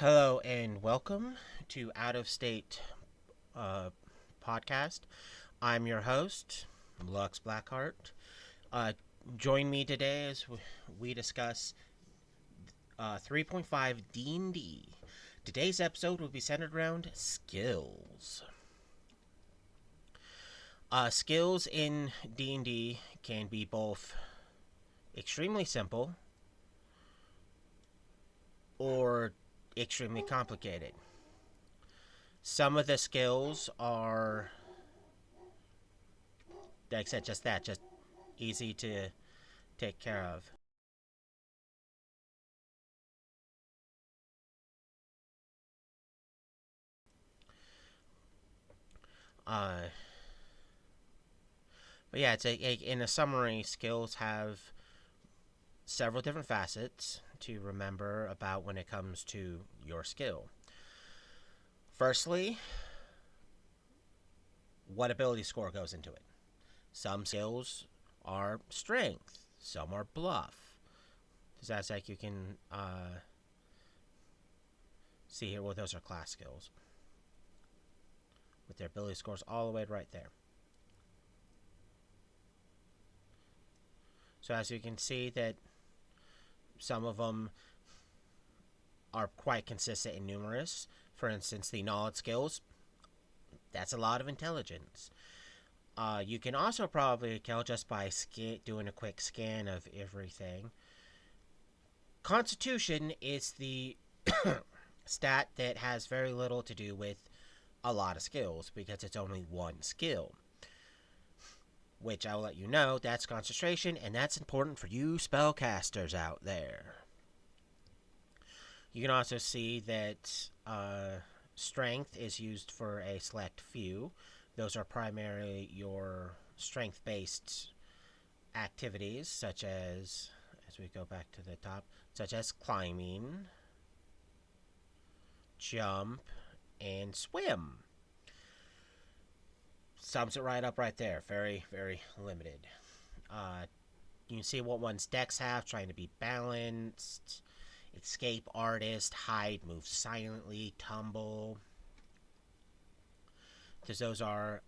Hello and welcome to Out of State uh, Podcast. I'm your host, lluksblackheart. Uh, Join me today as we discuss 3.5 D&D. Today's episode will be centered around skills. Skills in D&D can be both extremely simple or extremely complicated. Some of the skills are, like I said, just easy to take care of. Uh, but yeah, in a summary, skills have several different facets to remember about when it comes to your skill. Firstly, what ability score goes into it? Some skills are strength, some are bluff. So that's like you can see here, well, those are class skills with their ability scores all the way right there. So as you can see that some of them are quite consistent and numerous. For instance, the knowledge skills, that's a lot of intelligence. You can also probably tell just by doing a quick scan of everything. Constitution is the stat that has very little to do with a lot of skills because it's only one skill. Which I'll let you know, that's concentration, and that's important for you spellcasters out there. You can also see that strength is used for a select few. Those are primarily your strength based activities, such as we go back to the top, such as climbing, jump, and swim. Sums it right up right there. Very, very limited. You can see what one's decks have, trying to be balanced. Escape artist, hide, move silently, tumble. Because those are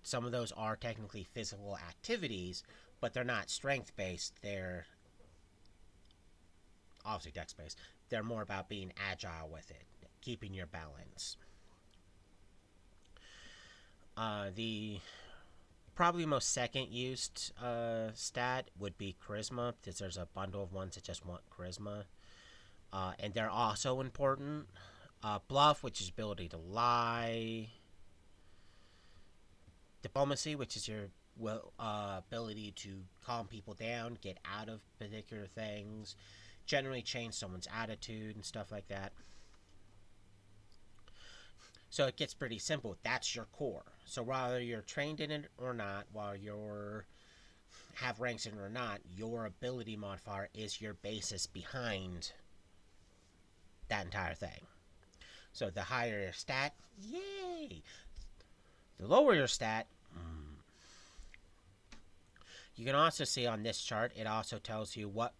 some of those are technically physical activities, but they're not strength based. They're obviously dex based. They're more about being agile with it, keeping your balance. The probably most second used stat would be charisma, because there's a bundle of ones that just want charisma, and they're also important. Bluff, which is ability to lie. Diplomacy, which is your ability to calm people down, get out of particular things, generally change someone's attitude and stuff like that. So it gets pretty simple. That's your core. So whether you're trained in it or not, while you're have ranks in it or not, your ability modifier is your basis behind that entire thing. So the higher your stat, yay! The lower your stat, you can also see on this chart, it also tells you what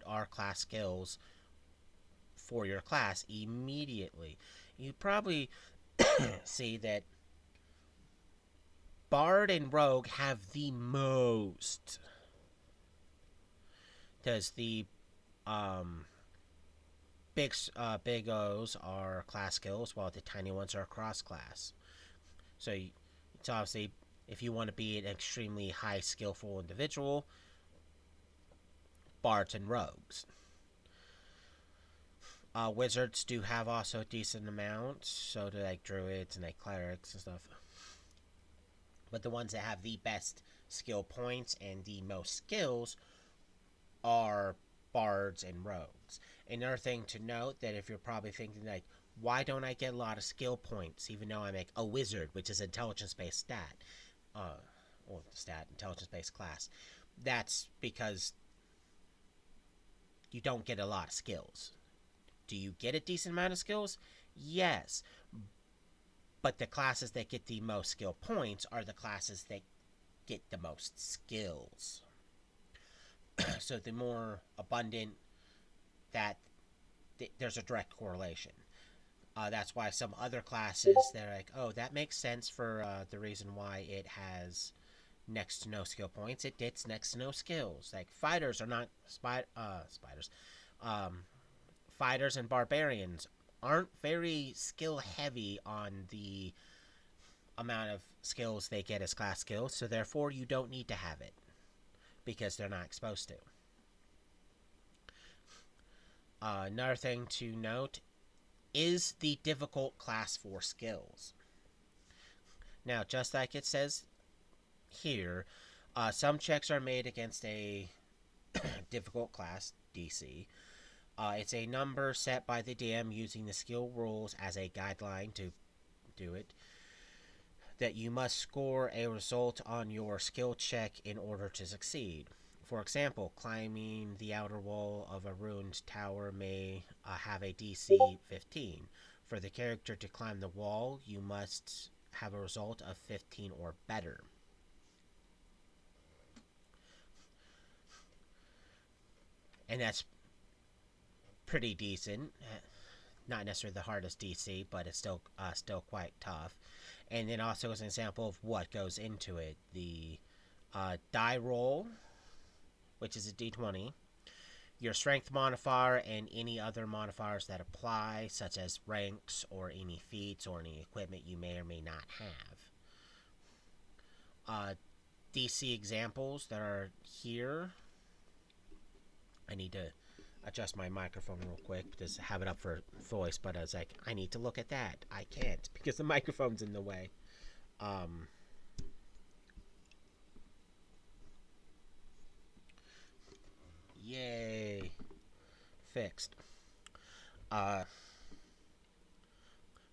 are class skills for your class immediately. You probably see that Bard and Rogue have the most. Because the um, big O's are class skills, while the tiny ones are cross class. So it's obviously, if you want to be an extremely high skillful individual, bards and rogues. Wizards do have also a decent amount, so do like druids and like clerics and stuff. But the ones that have the best skill points and the most skills are bards and rogues. Another thing to note, that if you're probably thinking like, why don't I get a lot of skill points even though I'm like a wizard, which is intelligence based stat, or stat intelligence based class? That's because you don't get a lot of skills. Do you get a decent amount of skills? Yes, but the classes that get the most skill points are the classes that get the most skills. So the more abundant that there's a direct correlation. That's why some other classes, they're like, oh, that makes sense for the reason why it has next to no skill points. It gets next to no skills. Like fighters are not spiders. Um, Fighters and barbarians aren't very skill heavy on the amount of skills they get as class skills, so therefore you don't need to have it because they're not exposed to. Another thing to note is the difficult class 4 skills. Now, just like it says here, some checks are made against a difficult class, DC. It's a number set by the DM using the skill rules as a guideline to do it. That you must score a result on your skill check in order to succeed. For example, climbing the outer wall of a ruined tower may have a DC 15. For the character to climb the wall, you must have a result of 15 or better. And that's pretty decent. Not necessarily the hardest DC, but it's still quite tough. And then also as an example of what goes into it, the die roll, which is a d20, your strength modifier, and any other modifiers that apply, such as ranks or any feats or any equipment you may or may not have. DC examples that are here. I need to adjust my microphone real quick because I have it up for voice, but I was like, I need to look at that. I can't because the microphone's in the way. Yay. Fixed. But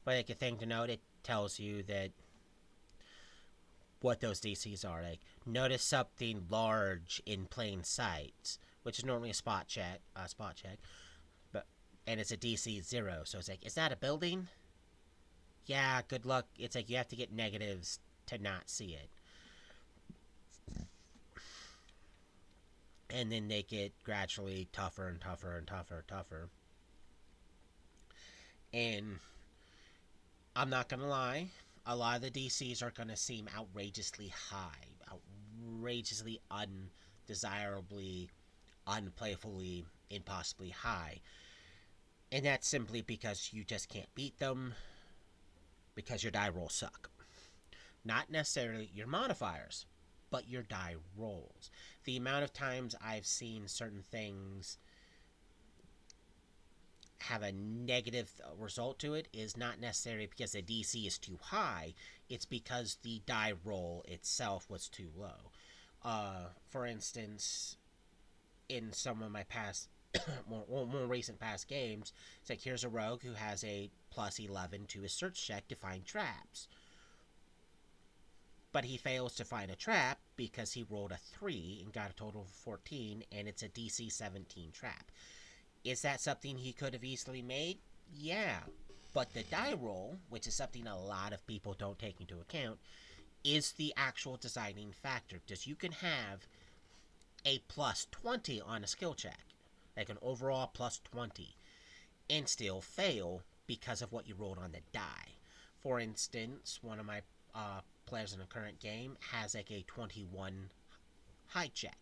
like a thing to note, it tells you that what those DCs are. Like, notice something large in plain sight, which is normally a spot check, but and it's a DC 0. So it's like, is that a building? Yeah, good luck. It's like you have to get negatives to not see it. And then they get gradually tougher and tougher and tougher and tougher. And I'm not gonna lie, a lot of the DCs are gonna seem outrageously high, outrageously undesirably, unplayfully, impossibly high. And that's simply because you just can't beat them because your die rolls suck. Not necessarily your modifiers, but your die rolls. The amount of times I've seen certain things have a negative result to it is not necessarily because the DC is too high, it's because the die roll itself was too low. For instance, in some of my past, more recent past games, it's like here's a rogue who has a plus 11 to his search check to find traps. But he fails to find a trap because he rolled a 3 and got a total of 14, and it's a DC 17 trap. Is that something he could have easily made? Yeah. But the die roll, which is something a lot of people don't take into account, is the actual deciding factor. Because you can have a plus 20 on a skill check, like an overall plus 20, and still fail because of what you rolled on the die. For instance, one of my players in the current game has like a 21 high check.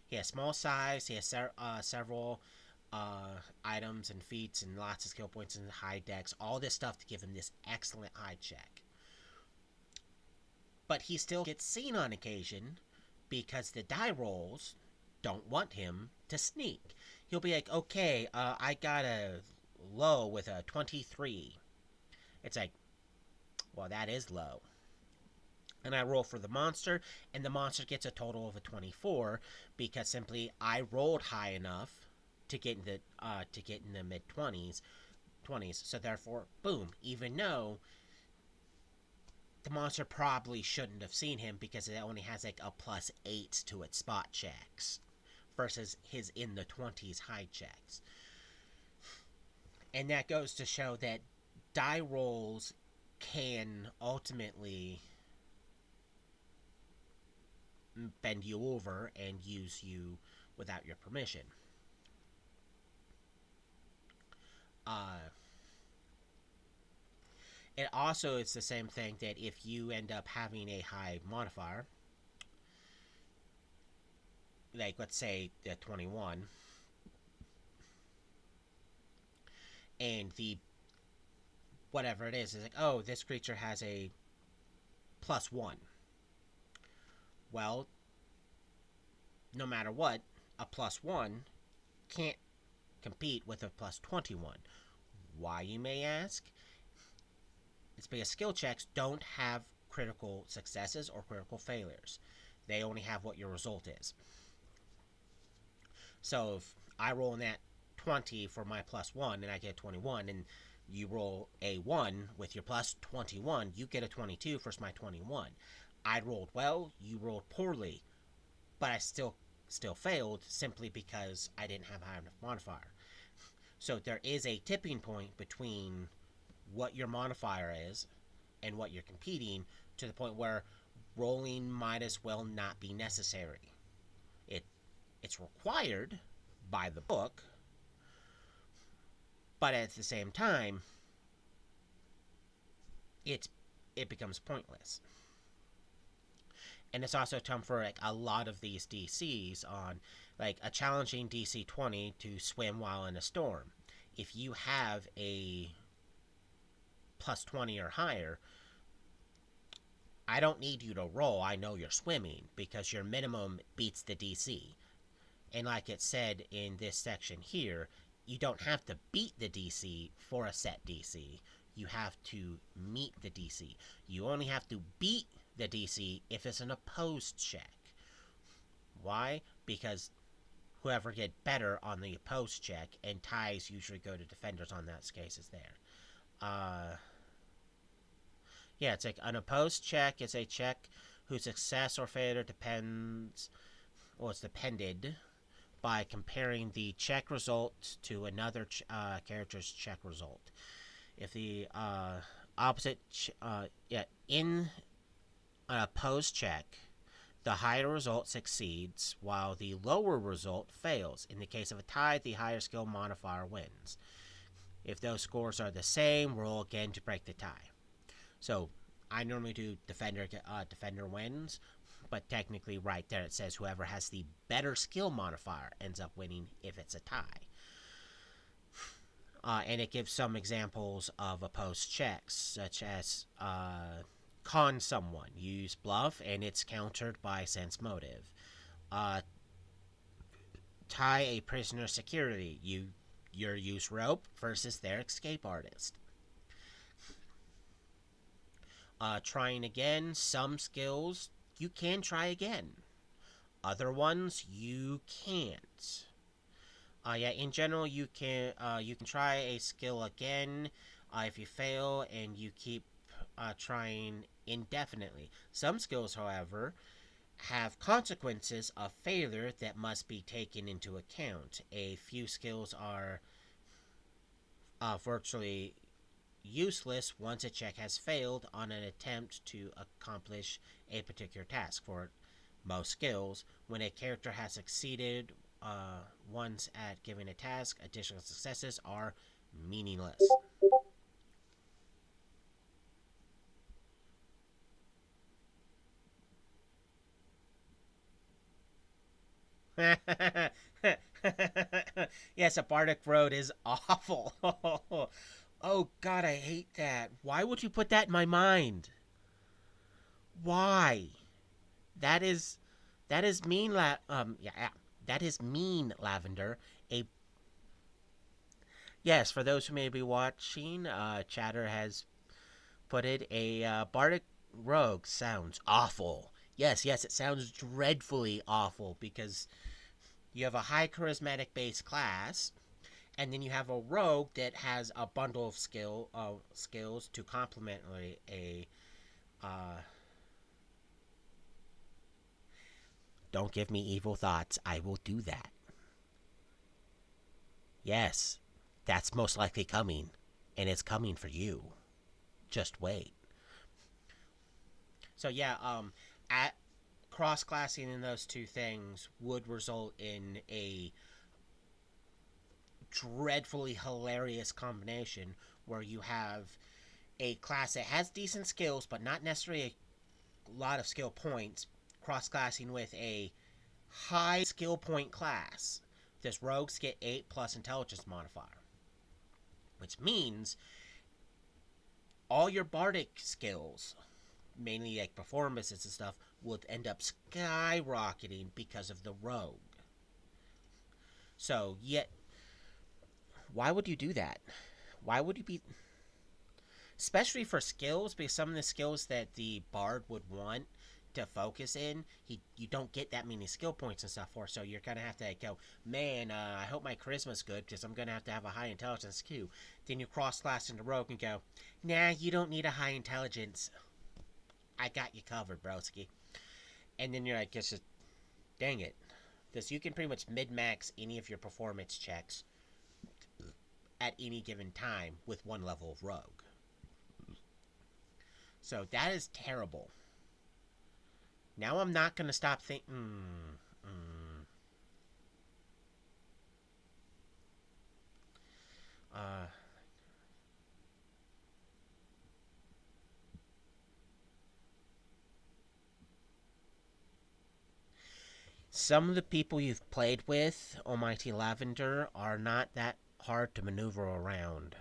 He has small size, he has several items and feats and lots of skill points and high decks, all this stuff to give him this excellent high check. But he still gets seen on occasion because the die rolls don't want him to sneak. He'll be like, okay, I got a low with a 23. It's like, well, that is low. And I roll for the monster, and the monster gets a total of a 24 because simply I rolled high enough to get in the mid 20s. So therefore, boom, even though the monster probably shouldn't have seen him because it only has like a plus 8 to its spot checks versus his in the 20s high checks. And that goes to show that die rolls can ultimately bend you over and use you without your permission. it also is the same thing that if you end up having a high modifier, like let's say the 21, and the whatever it is like, oh, this creature has a +1. Well, no matter what, a +1 can't compete with a +21. Why, you may ask? It's because skill checks don't have critical successes or critical failures. They only have what your result is. So if I roll in that 20 for my +1 and I get 21, and you roll a 1 with your +21, you get a 22 for my 21. I rolled well, you rolled poorly, but I still failed simply because I didn't have a high enough modifier. So there is a tipping point between what your modifier is and what you're competing, to the point where rolling might as well not be necessary. It it's required by the book, but at the same time, it it becomes pointless. And it's also time for like a lot of these DCs on like a challenging DC 20 to swim while in a storm. If you have a +20 or higher, I don't need you to roll. I know you're swimming because your minimum beats the DC. And like it said in this section here, you don't have to beat the DC for a set DC. You have to meet the DC. You only have to beat the DC if it's an opposed check. Why? Because whoever get better on the opposed check, and ties usually go to defenders on that case, is there. Yeah, it's like an opposed check is a check whose success or failure depends, or it's depended by comparing the check result to another character's check result. If the opposite, in an opposed check, the higher result succeeds while the lower result fails. In the case of a tie, the higher skill modifier wins. If those scores are the same, roll again to break the tie. So I normally do defender wins, but technically right there it says whoever has the better skill modifier ends up winning if it's a tie. And it gives some examples of opposed checks, such as con someone, use bluff, and it's countered by sense motive. Tie a prisoner security, your use rope versus their escape artist. Trying again, some skills you can try again. Other ones you can't. In general, you can try a skill again if you fail, and you keep trying indefinitely. Some skills, however, have consequences of failure that must be taken into account. A few skills are virtually useless once a check has failed on an attempt to accomplish a particular task. For most skills, when a character has succeeded once at giving a task, additional successes are meaningless. Yes, a Bardic Road is awful. Oh god, I hate that. Why would you put that in my mind? Why? That is mean. That is mean, Lavender. A Yes, for those who may be watching, Chatter has put it. A Bardic Rogue sounds awful. Yes, it sounds dreadfully awful because you have a high charismatic base class, and then you have a rogue that has a bundle of skills to complement a. Don't give me evil thoughts. I will do that. Yes, that's most likely coming, and it's coming for you. Just wait. So yeah, at cross classing in those two things would result in a dreadfully hilarious combination where you have a class that has decent skills, but not necessarily a lot of skill points, cross-classing with a high skill point class. This rogues get 8 plus intelligence modifier, which means all your bardic skills, mainly like performances and stuff, will end up skyrocketing because of the rogue. So, yet, why would you do that? Why would you be, especially for skills, because some of the skills that the bard would want to focus in, you don't get that many skill points and stuff for, so you're gonna have to go, man, I hope my charisma's good because I'm gonna have to have a high intelligence queue. Then you cross class into rogue and go, nah, you don't need a high intelligence. I got you covered, broski. And then you're like, just dang it, this you can pretty much mid max any of your performance checks at any given time with one level of rogue. So that is terrible. Now I'm not going to stop thinking. Uh, some of the people you've played with, Almighty Lavender, are not that hard to maneuver around.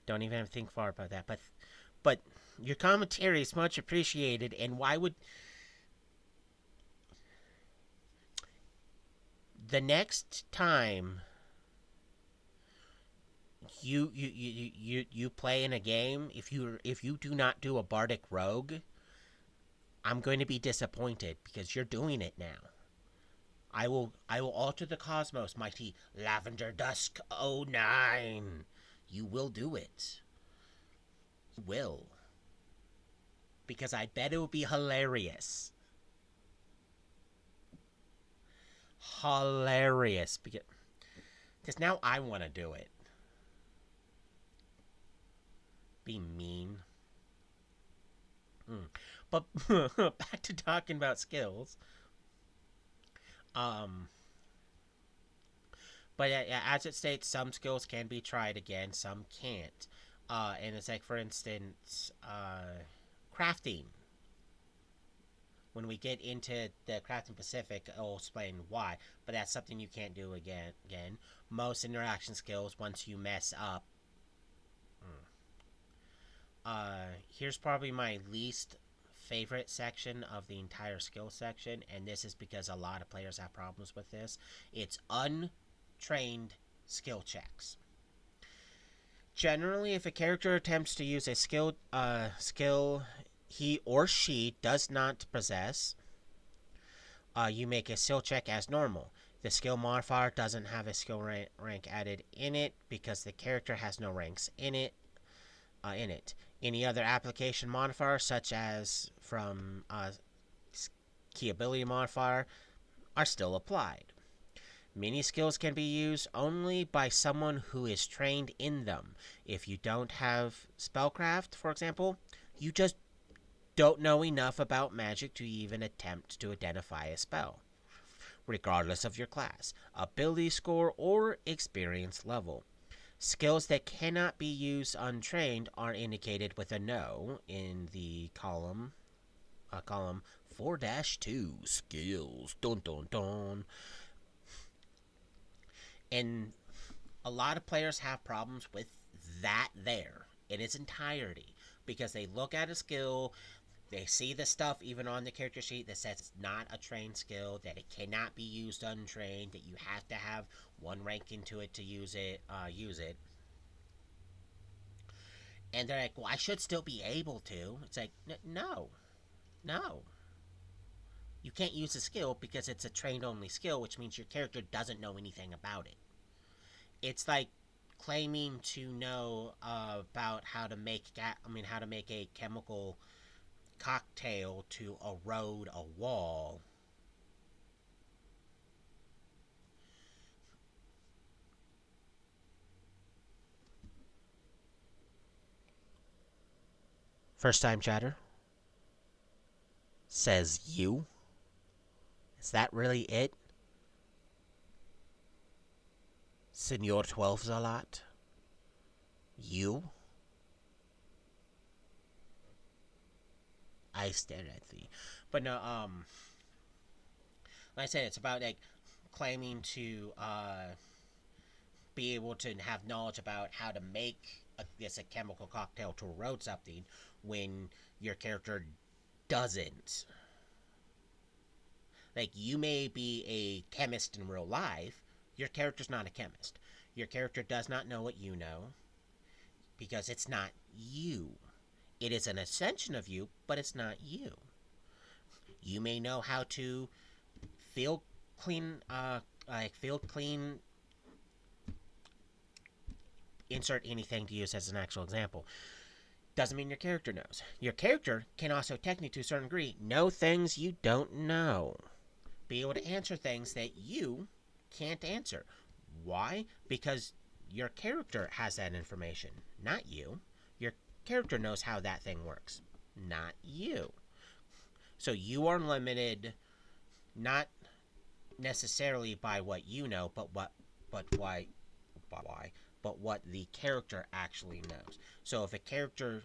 Don't even have to think far about that. But your commentary is much appreciated, and why would the next time you play in a game, if you do not do a bardic rogue, I'm going to be disappointed because you're doing it now. I will alter the cosmos, mighty Lavender Dusk 09. You will do it. You will. Because I bet it will be hilarious. Hilarious. Because now I want to do it. Be mean. But back to talking about skills. Um, but as it states, some skills can be tried again, some can't. And it's like, for instance, crafting. When we get into the crafting Pacific, I'll explain why. But that's something you can't do again. Most interaction skills, once you mess up. Here's probably my least favorite section of the entire skill section, and this is because a lot of players have problems with this. It's untrained skill checks. Generally, if a character attempts to use a skill he or she does not possess, you make a skill check as normal. The skill modifier doesn't have a skill rank added in it because the character has no ranks in it. Any other application modifier, such as from key ability modifier, are still applied. Many skills can be used only by someone who is trained in them. If you don't have spellcraft, for example, you just don't know enough about magic to even attempt to identify a spell, regardless of your class, ability score, or experience level. Skills that cannot be used untrained are indicated with a no in the column 4-2 skills. Dun dun dun. And a lot of players have problems with that there in its entirety because they look at a skill, they see the stuff even on the character sheet that says it's not a trained skill, that it cannot be used untrained, that you have to have one rank into it to use it. And they're like, well, I should still be able to. It's like, no. You can't use a skill because it's a trained only skill, which means your character doesn't know anything about it. It's like claiming to know about how to make a chemical cocktail to erode a wall. First time chatter says you. Is that really it? Senor 12's a lot. You? I stare at thee. But no, like I said, it's about like claiming to be able to have knowledge about how to make a chemical cocktail to erode something when your character doesn't. Like, you may be a chemist in real life, your character's not a chemist. Your character does not know what you know because it's not you. It is an extension of you, but it's not you. You may know how to field clean, field clean, insert anything to use as an actual example. Doesn't mean your character knows. Your character can also, technically, to a certain degree, know things you don't know. Be able to answer things that you can't answer. Why? Because your character has that information, not you. Your character knows how that thing works, not you. So you are limited not necessarily by what you know, but what the character actually knows. So if a character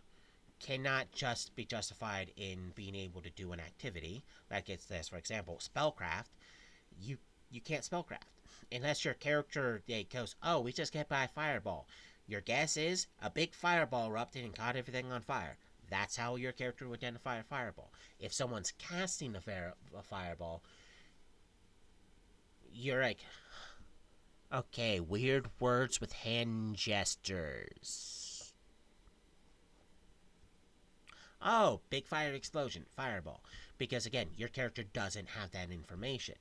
cannot just be justified in being able to do an activity, like it's this, for example, spellcraft, you can't spellcraft unless your character goes, "Oh, we just get by a fireball." Your guess is a big fireball erupted and caught everything on fire. That's how your character would identify a fireball. If someone's casting a fireball, you're like, okay, weird words with hand gestures. Oh, big fire explosion, fireball. Because again, your character doesn't have that information.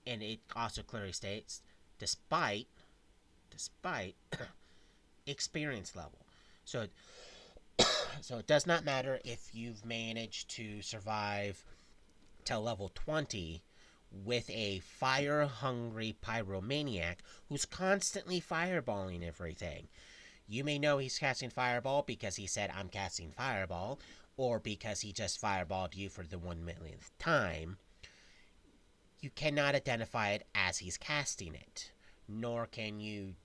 And it also clearly states, despite experience level. So so it does not matter if you've managed to survive to level 20 with a fire hungry pyromaniac who's constantly fireballing everything. You may know he's casting fireball because he said, "I'm casting fireball," or because he just fireballed you for the 1 millionth time. You cannot identify it as he's casting it, nor can you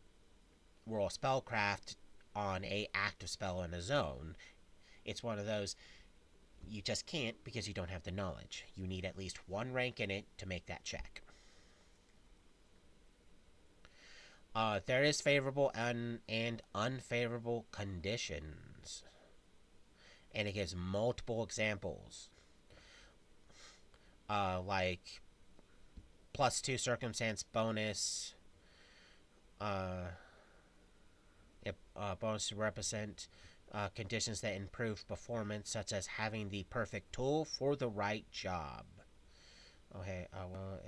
roll spellcraft on a active spell in a zone. It's one of those, you just can't because you don't have the knowledge. You need at least one rank in it to make that check. There is favorable and unfavorable conditions, and it gives multiple examples. Like +2 circumstance bonus, uh, bonus to represent conditions that improve performance, such as having the perfect tool for the right job. Okay, well,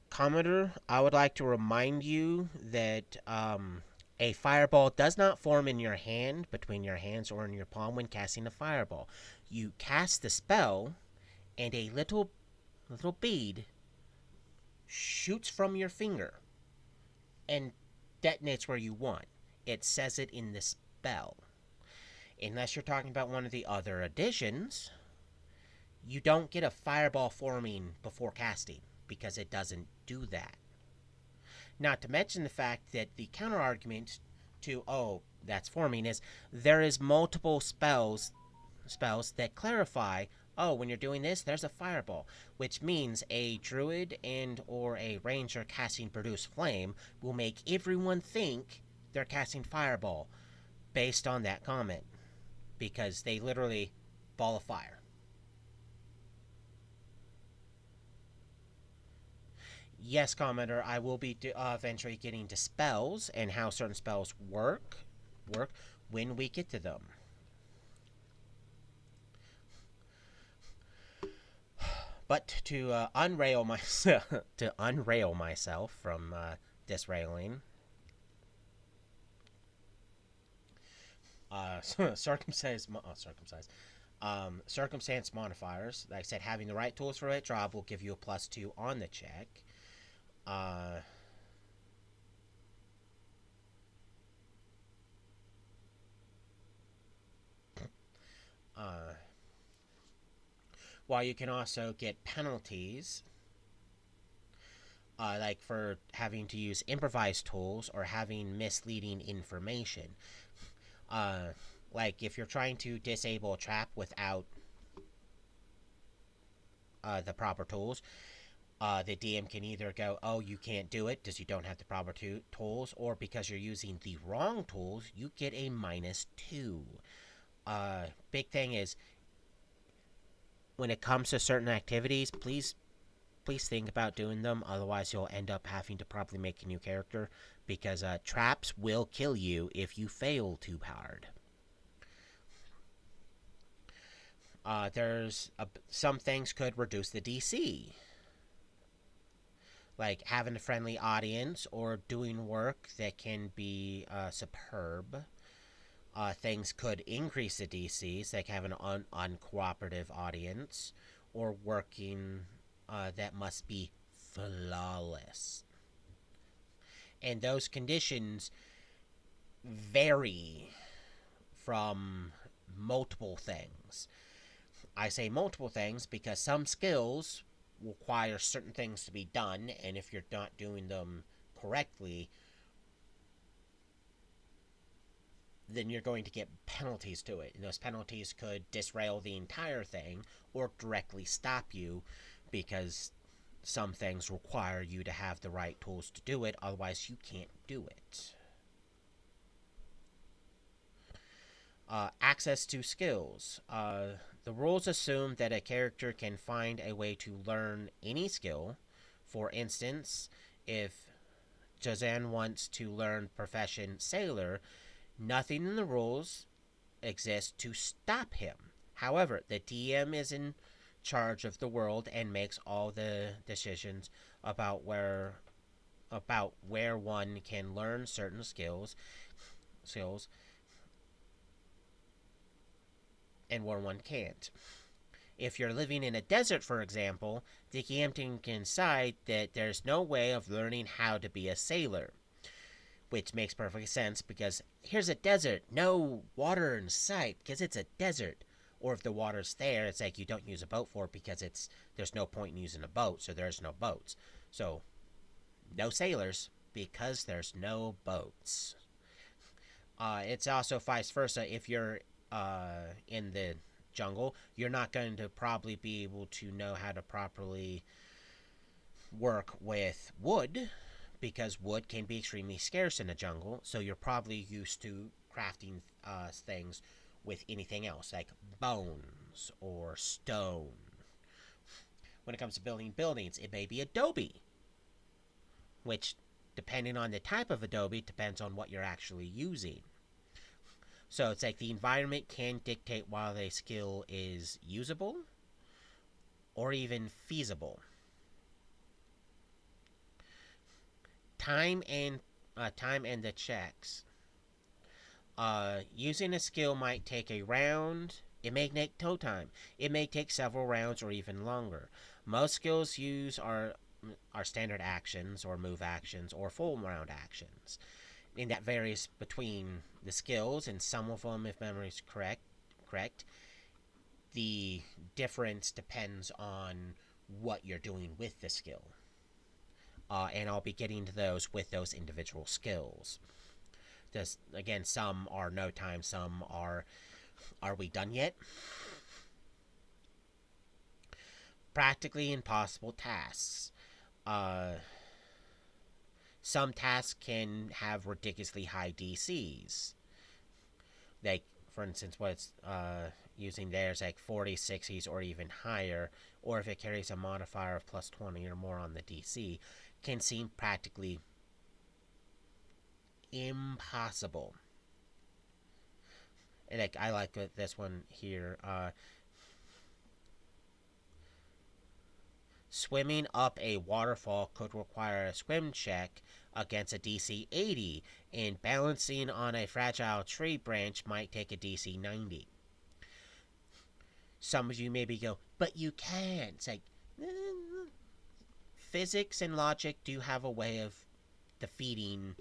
Commodore, I would like to remind you that a fireball does not form in your hand, between your hands, or in your palm when casting a fireball. You cast the spell, and a little bead shoots from your finger and detonates where you want. It says it in the spell. Unless you're talking about one of the other additions, you don't get a fireball forming before casting because it doesn't do that. Not to mention the fact that the counter argument to, "Oh, that's forming," is there is multiple spells that clarify, "Oh, when you're doing this, there's a fireball," which means a druid and or a ranger casting produce flame will make everyone think they're casting fireball based on that comment, because they literally ball of fire. Yes, commenter, I will be eventually getting to spells and how certain spells work when we get to them. But to unrail myself to unrail myself from disrailing, circumstance modifiers. Like I said, having the right tools for that job will give you a +2 on the check. Uh, uh, while you can also get penalties, like for having to use improvised tools or having misleading information. Uh, like if you're trying to disable a trap without the proper tools, the DM can either go, "Oh, you can't do it because you don't have the proper tools," or because you're using the wrong tools, you get a -2. Big thing is when it comes to certain activities, please think about doing them. Otherwise, you'll end up having to probably make a new character because traps will kill you if you fail too hard. There's some things could reduce the DC, like having a friendly audience or doing work that can be superb. Things could increase the DCs, like having an uncooperative audience or working that must be flawless. And those conditions vary from multiple things. I say multiple things because some skills require certain things to be done, and if you're not doing them correctly, then you're going to get penalties to it. And those penalties could disrail the entire thing or directly stop you because some things require you to have the right tools to do it, otherwise, you can't do it. Access to skills. The rules assume that a character can find a way to learn any skill. For instance, if Jazan wants to learn profession sailor, nothing in the rules exists to stop him. However, the DM is in charge of the world and makes all the decisions about where one can learn certain skills and where one can't. If you're living in a desert, for example, the captain can decide that there's no way of learning how to be a sailor, which makes perfect sense because here's a desert, no water in sight because it's a desert. Or if the water's there, it's like you don't use a boat for it because there's no point in using a boat, so there's no boats. So no sailors because there's no boats. It's also vice versa. If you're in the jungle, you're not going to probably be able to know how to properly work with wood because wood can be extremely scarce in the jungle. So you're probably used to crafting things with anything else, like bones or stone. When it comes to building buildings, it may be adobe, which, depending on the type of adobe, depends on what you're actually using. So it's like the environment can dictate whether a skill is usable or even feasible. Time and time and the checks. Using a skill might take a round. It may take toe time. It may take several rounds or even longer. Most skills use are standard actions or move actions or full round actions. And that varies between the skills, and some of them, if memory is correct, the difference depends on what you're doing with the skill. And I'll be getting to those with those individual skills. Just again, some are no time, some are we done yet? Practically impossible tasks. Uh, some tasks can have ridiculously high DCs. Like, for instance, what it's using there is like 40, 60s, or even higher, or if it carries a modifier of plus 20 or more on the DC, can seem practically impossible. And like I like this one here. Swimming up a waterfall could require a swim check against a DC 80, and balancing on a fragile tree branch might take a DC 90. Some of you maybe go, but you can. It's like, physics and logic do have a way of defeating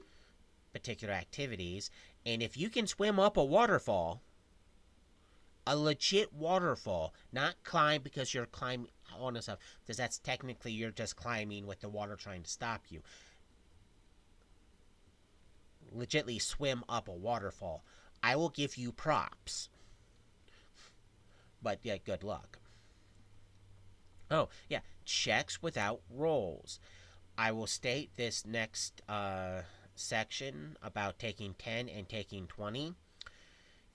particular activities, and if you can swim up a waterfall, a legit waterfall, not climb because you're climbing on stuff, because that's technically you're just climbing with the water trying to stop you. Legitly swim up a waterfall. I will give you props, but yeah, good luck. Oh, yeah, checks without rolls. I will state this next section about taking 10 and taking 20.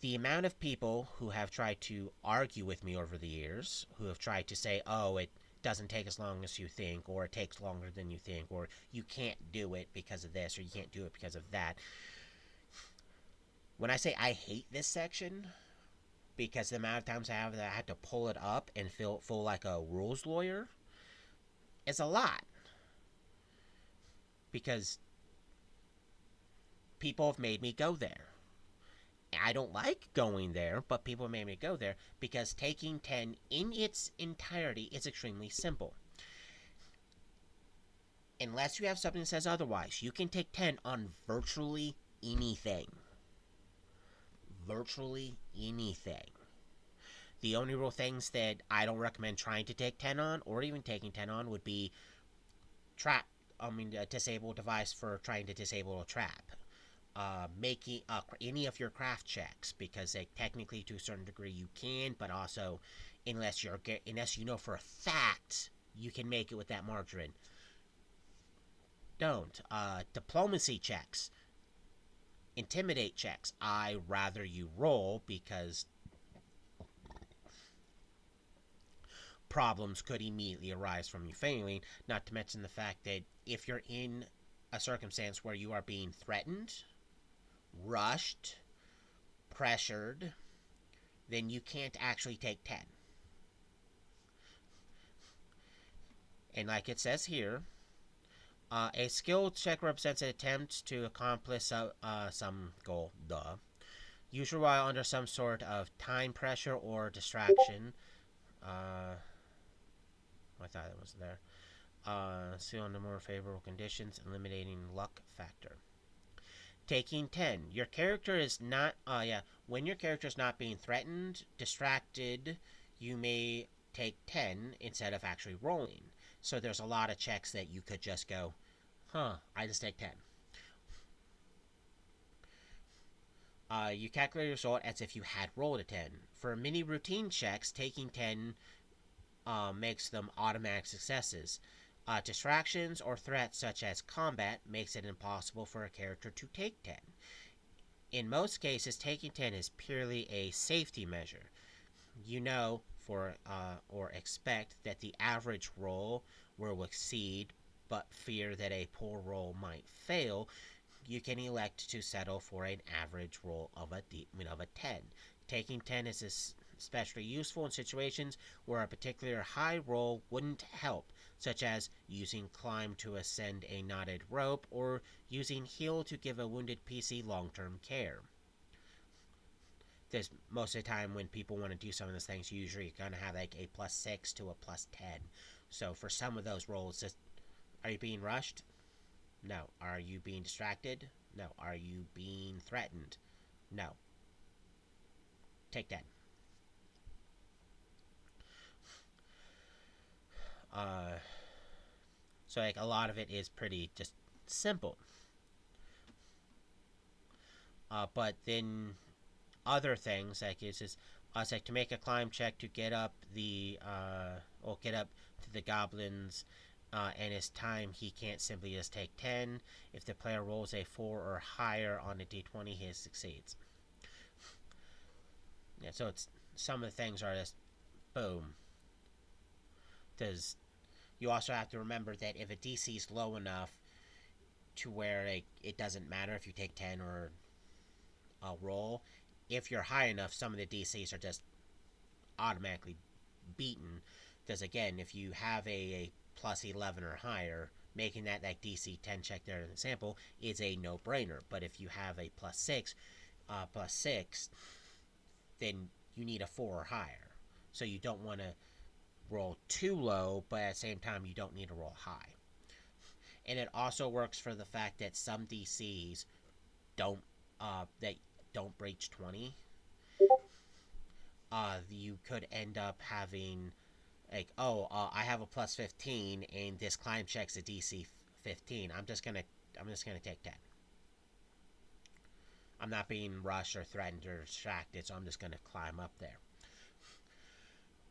The amount of people who have tried to argue with me over the years, who have tried to say, oh, it doesn't take as long as you think, or it takes longer than you think, or you can't do it because of this, or you can't do it because of that. When I say I hate this section, because the amount of times I had to pull it up and feel like a rules lawyer, it's a lot. Because people have made me go there. I don't like going there, but people made me go there because taking 10 in its entirety is extremely simple. Unless you have something that says otherwise, you can take 10 on virtually anything. Virtually anything. The only real things that I don't recommend trying to take 10 on, or even taking 10 on, would be a disable device for trying to disable a trap. Making any of your craft checks, because technically to a certain degree you can, but also unless you know for a fact you can make it with that margarine, don't. Diplomacy checks, intimidate checks, I rather you roll, because problems could immediately arise from you failing. Not to mention the fact that if you're in a circumstance where you are being threatened, rushed, pressured, then you can't actually take 10. And like it says here, a skill check represents an attempt to accomplish some goal. Duh. Usually while under some sort of time pressure or distraction. I thought it was there. See under more favorable conditions, eliminating luck factor. Taking 10. Your character is not, when your character is not being threatened, distracted, you may take 10 instead of actually rolling. So there's a lot of checks that you could just go, I just take 10. You calculate your result as if you had rolled a 10. For many routine checks, taking 10 makes them automatic successes. Distractions or threats such as combat makes it impossible for a character to take 10. In most cases, taking 10 is purely a safety measure. You know or expect that the average roll will exceed, but fear that a poor roll might fail, you can elect to settle for an average roll of a 10. Taking 10 is especially useful in situations where a particular high roll wouldn't help, such as using climb to ascend a knotted rope or using heal to give a wounded PC long-term care. There's most of the time when people want to do some of those things, usually you're going to have like a +6 to a +10. So for some of those rolls, are you being rushed? No. Are you being distracted? No. Are you being threatened? No. Take that. So like a lot of it is pretty just simple. But then other things like it's like to make a climb check to get up get up to the goblins, and his time he can't simply just take 10. If the player rolls a 4 or higher on a d20, he succeeds. Yeah, so it's some of the things are just boom. Does you also have to remember that if a DC is low enough to where it doesn't matter if you take 10 or a roll, if you're high enough, some of the DCs are just automatically beaten. Because again, if you have a +11 or higher, making that DC 10 check there in the sample is a no-brainer. But if you have a +6, then you need a 4 or higher. So you don't want to roll too low, but at the same time, you don't need to roll high. And it also works for the fact that some DCs don't that don't breach 20. You could end up having like, oh, I have a plus 15 and this climb check's a DC 15. I'm just gonna take 10. I'm not being rushed or threatened or distracted, so I'm just gonna climb up there.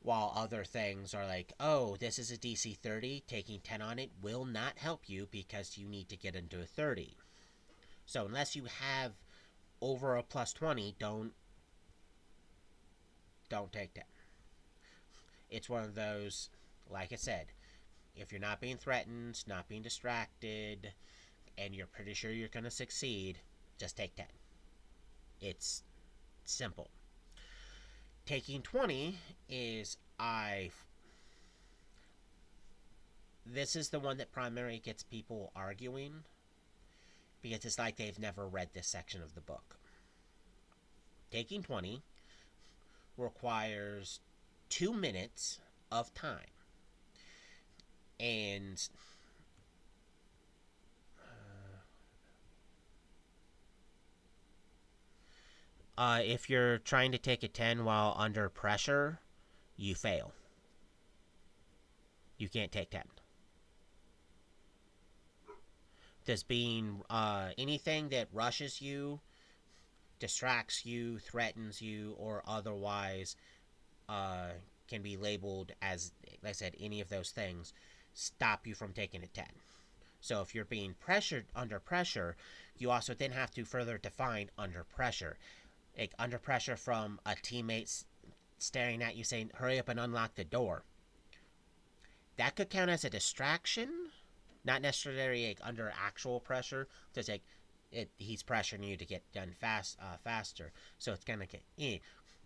While other things are like, oh, this is a DC 30, taking 10 on it will not help you because you need to get into a 30. So unless you have over a plus 20, don't take that. It's one of those, like I said, if you're not being threatened, not being distracted, and you're pretty sure you're going to succeed, just take 10. It's simple. Taking 20 is this is the one that primarily gets people arguing because it's like they've never read this section of the book. Taking 20 requires 2 minutes of time. And if you're trying to take a 10 while under pressure, you fail. You can't take 10. This being anything that rushes you, distracts you, threatens you, or otherwise can be labeled as, like I said, any of those things, stop you from taking a 10. So if you're being pressured under pressure, you also then have to further define under pressure. Like under pressure from a teammate staring at you saying, hurry up and unlock the door. That could count as a distraction, not necessarily like under actual pressure. Just like he's pressuring you to get done faster, so it's gonna get in.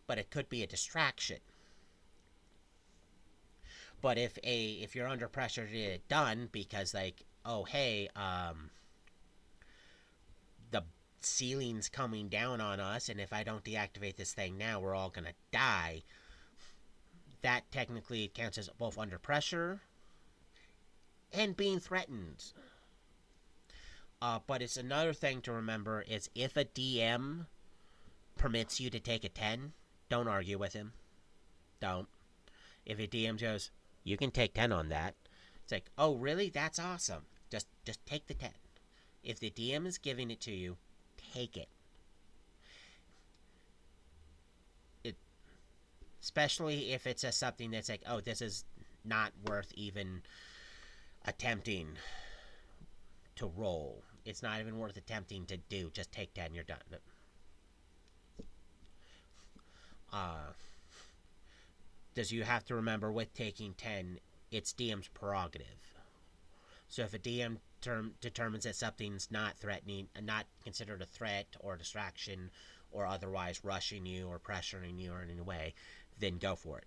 But it could be a distraction. But if you're under pressure to get it done because like, oh hey, the ceiling's coming down on us, and if I don't deactivate this thing now, we're all gonna die. That technically counts as both under pressure and being threatened. But it's another thing to remember is if a DM permits you to take a 10, don't argue with him. Don't. If a DM goes, you can take 10 on that, it's like, oh really? That's awesome. Just take the 10. If the DM is giving it to you, take it. Especially if it's something that's like, oh, this is not worth even attempting to roll. It's not even worth attempting to do. Just take 10, you're done. Does you have to remember with taking 10, it's DM's prerogative. So if a DM determines that something's not threatening, not considered a threat or a distraction, or otherwise rushing you or pressuring you in any way, then go for it.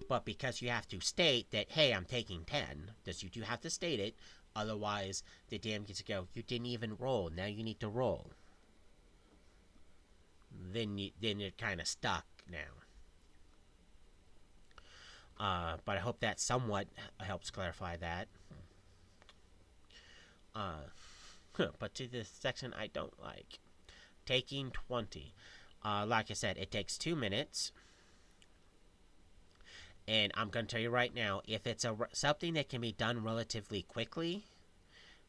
But because you have to state that, hey, I'm taking 10, you do have to state it, otherwise the DM gets to go, you didn't even roll, now you need to roll. Then you're kind of stuck now. But I hope that somewhat helps clarify that. But to this section I don't like. Taking 20. Like I said, it takes 2 minutes. And I'm going to tell you right now, if it's something that can be done relatively quickly,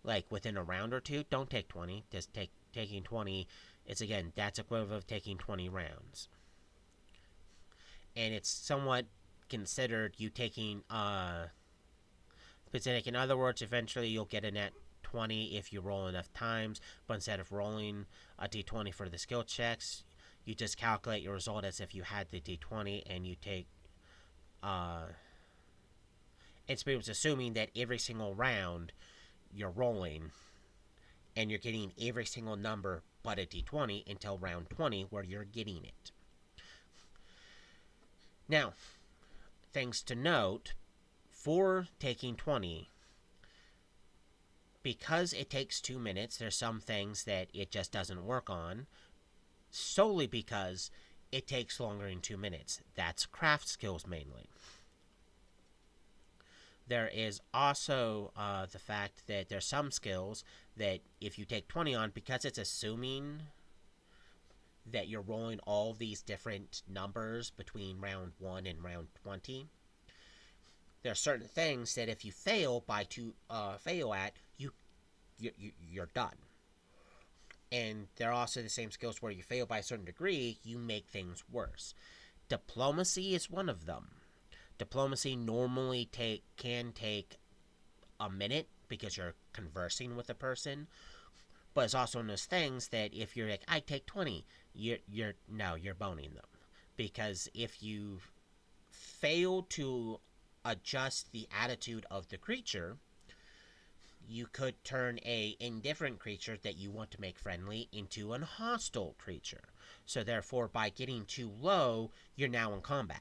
like within a round or two, don't take 20. Just taking 20, that's equivalent of taking 20 rounds. And it's somewhat considered you taking, specific. In other words, eventually you'll get a net 20 if you roll enough times, but instead of rolling a d20 for the skill checks, you just calculate your result as if you had the d20 and you take it's assuming that every single round you're rolling and you're getting every single number but a d20 until round 20 where you're getting it. Now, things to note for taking 20, because it takes 2 minutes, there's some things that it just doesn't work on solely because it takes longer than 2 minutes. That's craft skills mainly. There is also the fact that there's some skills that if you take 20 on, because it's assuming that you're rolling all these different numbers between round 1 and round 20, there are certain things that if you fail at, you're done. And there are also the same skills where you fail by a certain degree, you make things worse. Diplomacy is one of them. Diplomacy normally can take a minute because you're conversing with a person, but it's also one of those things that if you're like, I take 20, you're boning them, because if you fail to adjust the attitude of the creature, you could turn a indifferent creature that you want to make friendly into an hostile creature. So therefore, by getting too low, you're now in combat.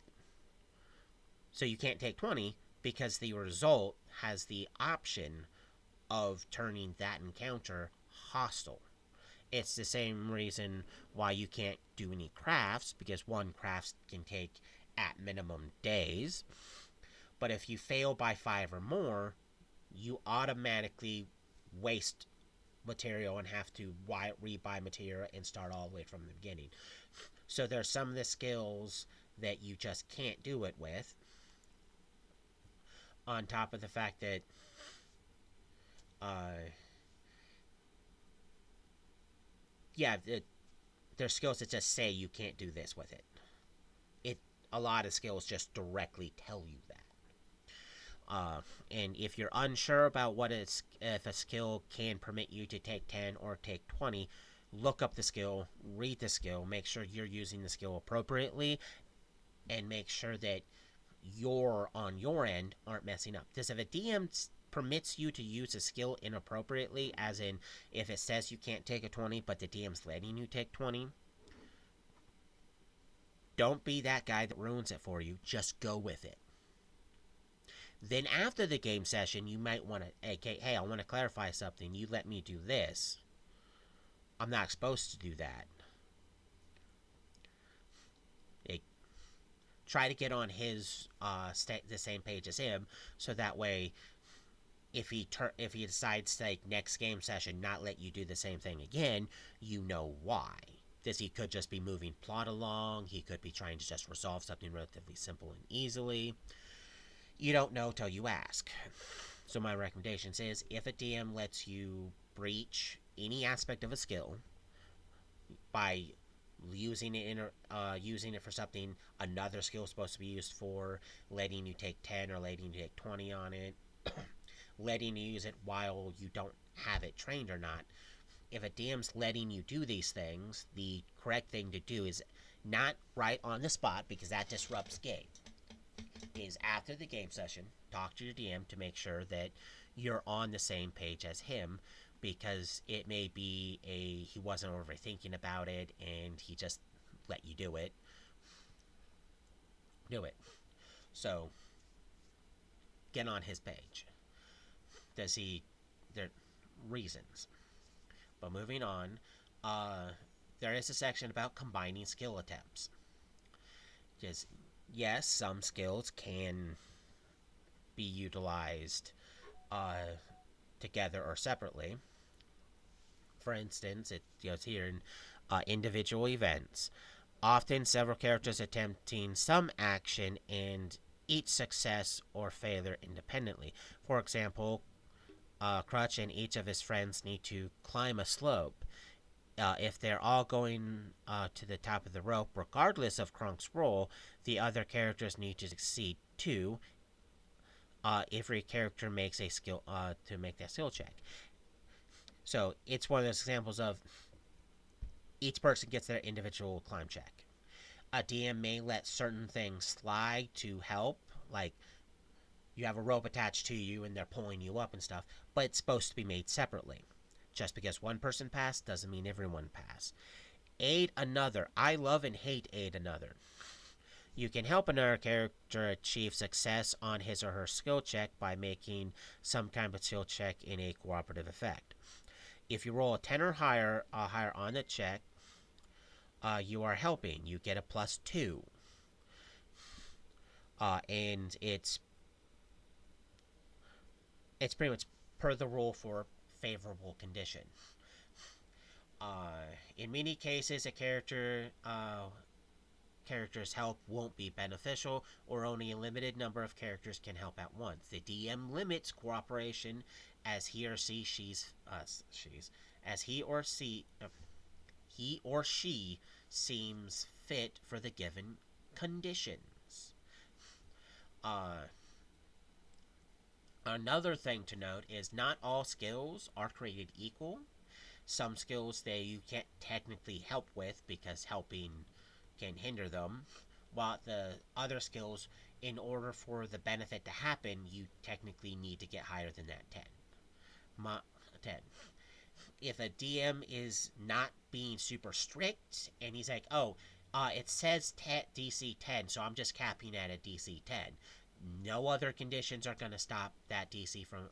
So you can't take 20 because the result has the option of turning that encounter hostile. It's the same reason why you can't do any crafts, because one crafts can take at minimum days. But if you fail by 5 or more, you automatically waste material and have to rebuy material and start all the way from the beginning. So there's some of the skills that you just can't do it with, on top of the fact that yeah, there's skills that just say you can't do this with it. A lot of skills just directly tell you that. And if you're unsure about if a skill can permit you to take 10 or take 20, look up the skill, read the skill, make sure you're using the skill appropriately, and make sure that you're on your end aren't messing up. Because if a DM permits you to use a skill inappropriately, as in if it says you can't take a 20 but the DM's letting you take 20, don't be that guy that ruins it for you. Just go with it. Then after the game session, you might want to, hey, I want to clarify something. You let me do this. I'm not supposed to do that. Try to get on his the same page as him, so that way, if he decides to, like, next game session not let you do the same thing again, you know why. Because he could just be moving plot along. He could be trying to just resolve something relatively simple and easily. You don't know till you ask. So my recommendations is, if a DM lets you breach any aspect of a skill by using it for something another skill is supposed to be used for, letting you take 10 or letting you take 20 on it, letting you use it while you don't have it trained or not. If a DM's letting you do these things, the correct thing to do is not right on the spot, because that disrupts game. Is after the game session, talk to your DM to make sure that you're on the same page as him, because it may be he wasn't overthinking about it and he just let you do it. So get on his page. There reasons. But moving on, there is a section about combining skill attempts. Because yes, some skills can be utilized together or separately. For instance, it's here in individual events. Often several characters attempting some action and each success or failure independently. For example, Crutch and each of his friends need to climb a slope. If they're all going to the top of the rope, regardless of Krunk's role, the other characters need to succeed too. Every character makes a skill to make that skill check. So it's one of those examples of each person gets their individual climb check. A DM may let certain things slide to help, like you have a rope attached to you and they're pulling you up and stuff, but it's supposed to be made separately. Just because one person passed doesn't mean everyone passed. Aid another. I love and hate aid another. You can help another character achieve success on his or her skill check by making some kind of skill check in a cooperative effect. If you roll a 10 or higher on the check, you are helping. You get a +2. And it's It's pretty much per the rule for favorable condition. In many cases, a character's help won't be beneficial, or only a limited number of characters can help at once. The DM limits cooperation as he or she as he or she seems fit for the given conditions. Uh, Another thing to note is not all skills are created equal. Some skills that you can't technically help with because helping can hinder them, while the other skills, in order for the benefit to happen, you technically need to get higher than that 10. 10. If a DM is not being super strict and he's like, oh, it says DC 10, so I'm just capping at a DC 10. No other conditions are going to stop that DC from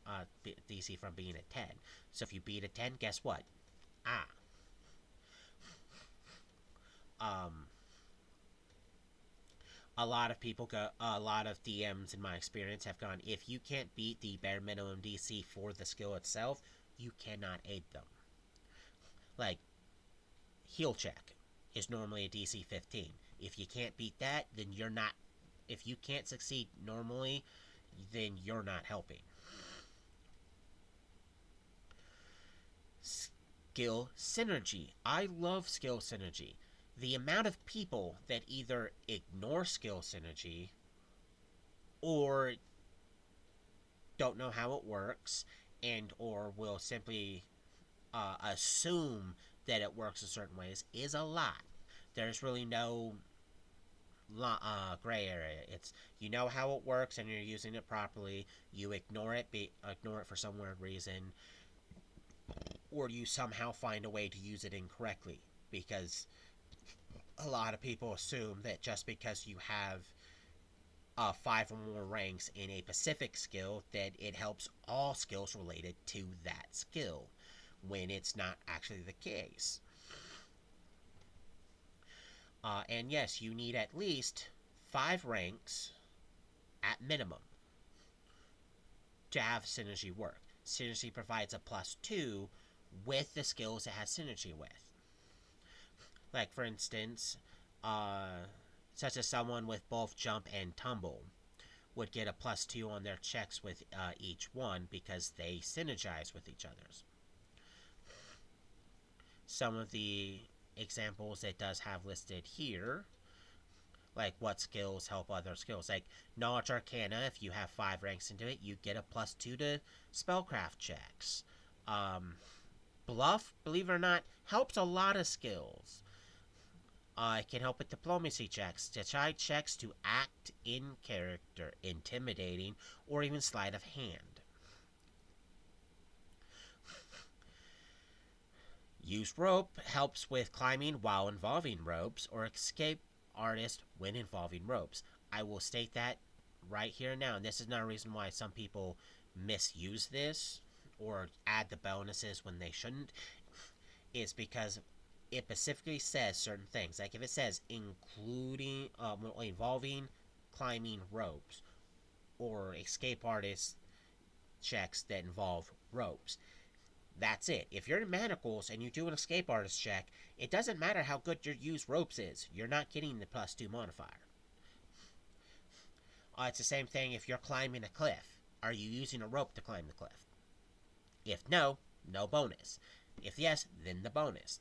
being a 10. So if you beat a 10, guess what? Ah. Um, a lot of DMs in my experience have gone, if you can't beat the bare minimum DC for the skill itself, you cannot aid them. Like, heal check is normally a DC 15. If you can't beat that, then you're not. If you can't succeed normally, then you're not helping. Skill synergy. I love skill synergy. The amount of people that either ignore skill synergy or don't know how it works and or will simply assume that it works in certain ways is a lot. There's really no gray area. It's, you know how it works and you're using it properly. You ignore it for some weird reason, or you somehow find a way to use it incorrectly. Because a lot of people assume that just because you have 5 or more ranks in a specific skill, that it helps all skills related to that skill, when it's not actually the case. And yes, you need at least 5 ranks at minimum to have synergy work. Synergy provides a +2 with the skills it has synergy with. Like, for instance, such as someone with both jump and tumble would get a +2 on their checks with each one because they synergize with each other's. Some of the examples it does have listed here, like what skills help other skills. Like Knowledge Arcana, if you have 5 ranks into it, you get a +2 to spellcraft checks. Bluff, believe it or not, helps a lot of skills. It can help with diplomacy checks, decide checks to act in character, intimidating, or even sleight of hand. Use rope helps with climbing while involving ropes, or escape artist when involving ropes. I will state that right here now, and this is not a reason why some people misuse this or add the bonuses when they shouldn't. Is because it specifically says certain things. Like if it says involving climbing ropes, or escape artist checks that involve ropes, that's it. If you're in manacles and you do an escape artist check, it doesn't matter how good your use ropes is. You're not getting the +2 modifier. It's the same thing if you're climbing a cliff. Are you using a rope to climb the cliff? If no, no bonus. If yes, then the bonus.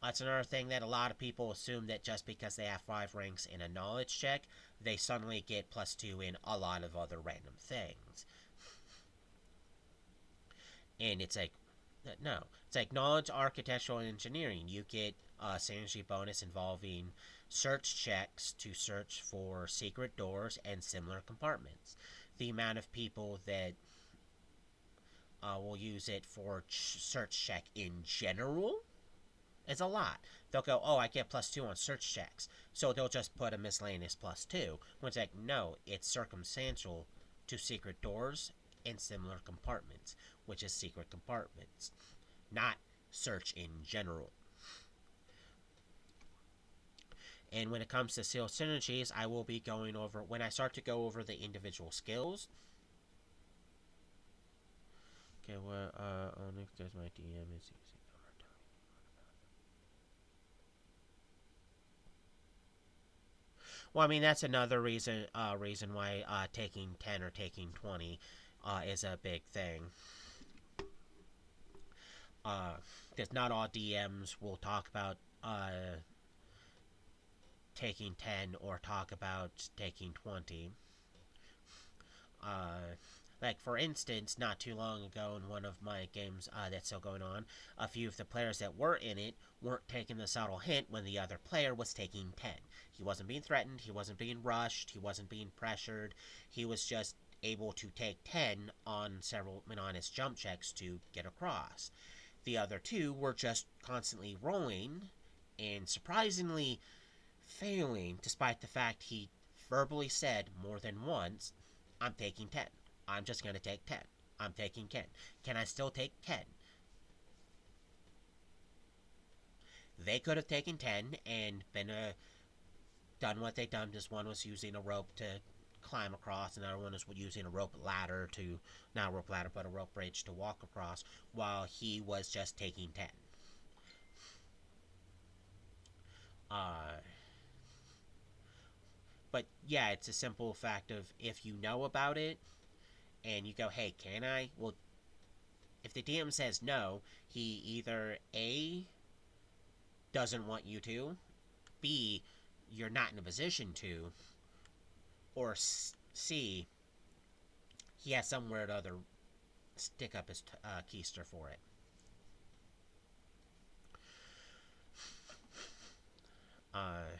That's another thing that a lot of people assume, that just because they have 5 ranks in a knowledge check, they suddenly get +2 in a lot of other random things. And it's like, no. It's like knowledge, architectural, and engineering. You get a synergy bonus involving search checks to search for secret doors and similar compartments. The amount of people that will use it for search check in general is a lot. They'll go, oh, I get +2 on search checks, so they'll just put a miscellaneous +2. When it's like, no, it's circumstantial to secret doors and similar compartments, which is secret compartments, not search in general. And when it comes to skill synergies, I will be going over, when I start to go over the individual skills, Okay, well, Onyx does my DM is using. Well, I mean that's another reason why taking 10 or taking 20 is a big thing. Because not all DMs will talk about taking 10 or talk about taking 20. Uh, like, for instance, not too long ago in one of my games that's still going on, a few of the players that were in it weren't taking the subtle hint when the other player was taking 10. He wasn't being threatened, he wasn't being rushed, he wasn't being pressured, he was just able to take 10 on on his jump checks to get across. The other two were just constantly rolling and surprisingly failing, despite the fact he verbally said more than once, I'm taking 10. I'm just going to take 10. I'm taking 10. Can I still take 10? They could have taken 10 and been done what they done. Just one was using a rope to climb across, and the other one was using a rope ladder to, not a rope ladder, but a rope bridge to walk across, while he was just taking 10. Uh, but yeah, it's a simple fact of if you know about it and you go, hey, can I? Well, if the DM says no, he either A, doesn't want you to, B, you're not in a position to, or C, he has somewhere to other stick up his keister for it. Uh,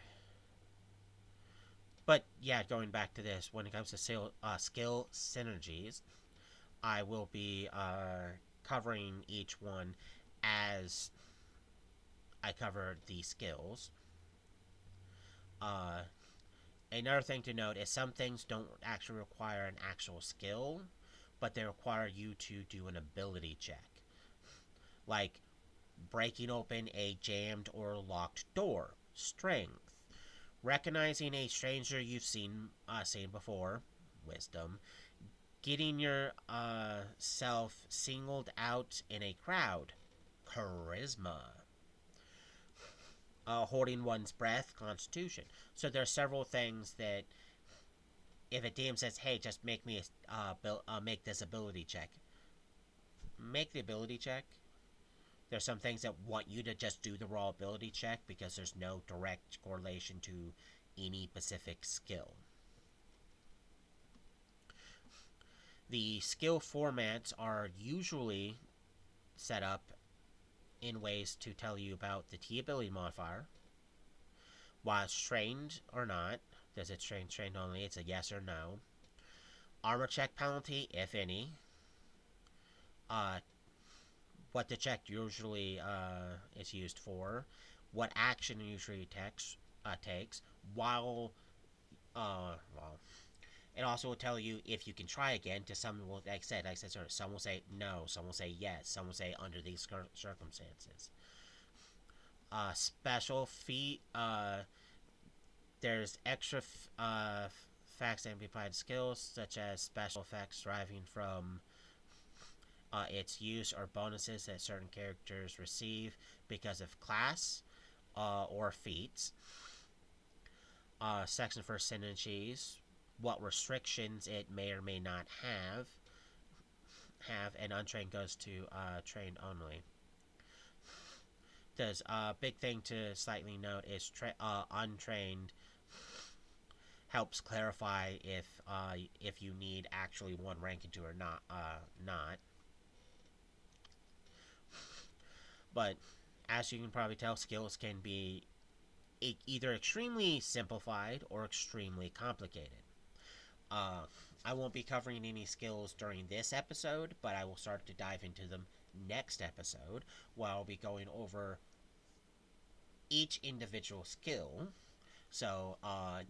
but yeah, going back to this, when it comes to skill synergies, I will be covering each one as I cover the skills. Uh, Another thing to note is some things don't actually require an actual skill, but they require you to do an ability check. Like breaking open a jammed or locked door. Strength. Recognizing a stranger you've seen before. Wisdom. Getting your self singled out in a crowd. Charisma. Holding one's breath. Constitution. So there are several things that if a DM says, "Hey, just make me make this ability check," make the ability check. There's some things that want you to just do the raw ability check because there's no direct correlation to any specific skill. The skill formats are usually set up in ways to tell you about the T ability modifier. While it's trained or not, does it trained only? It's a yes or no. Armor check penalty, if any. Uh, what the check usually is used for. What action usually takes. While well, it also will tell you if you can try again. To some will, like I said, some will say no, some will say yes, some will say under these circumstances. Special feat. There's extra facts and amplified skills such as special effects deriving from its use or bonuses that certain characters receive because of class or feats. Section for synergies, what restrictions it may or may not have, and untrained goes to trained only. There's a big thing to slightly note is untrained helps clarify if you need actually one rank into or not. But as you can probably tell, skills can be either extremely simplified or extremely complicated. Uh, I won't be covering any skills during this episode, but I will start to dive into them next episode, where I'll be going over each individual skill. So,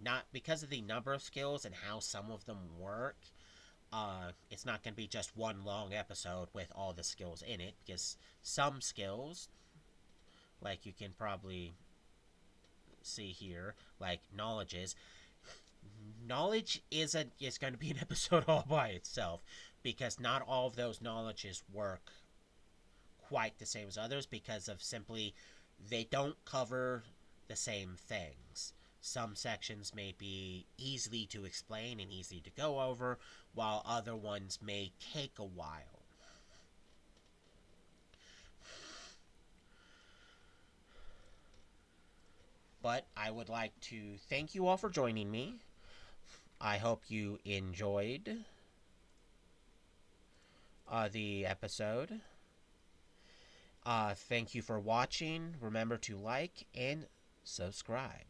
not because of the number of skills and how some of them work, it's not going to be just one long episode with all the skills in it, because some skills, like you can probably see here, like knowledge is going to be an episode all by itself. because not all of those knowledges work quite the same as others because of simply they don't cover the same things. Some sections may be easily to explain and easy to go over, while other ones may take a while. But I would like to thank you all for joining me. I hope you enjoyed the episode. Thank you for watching. Remember to like and subscribe.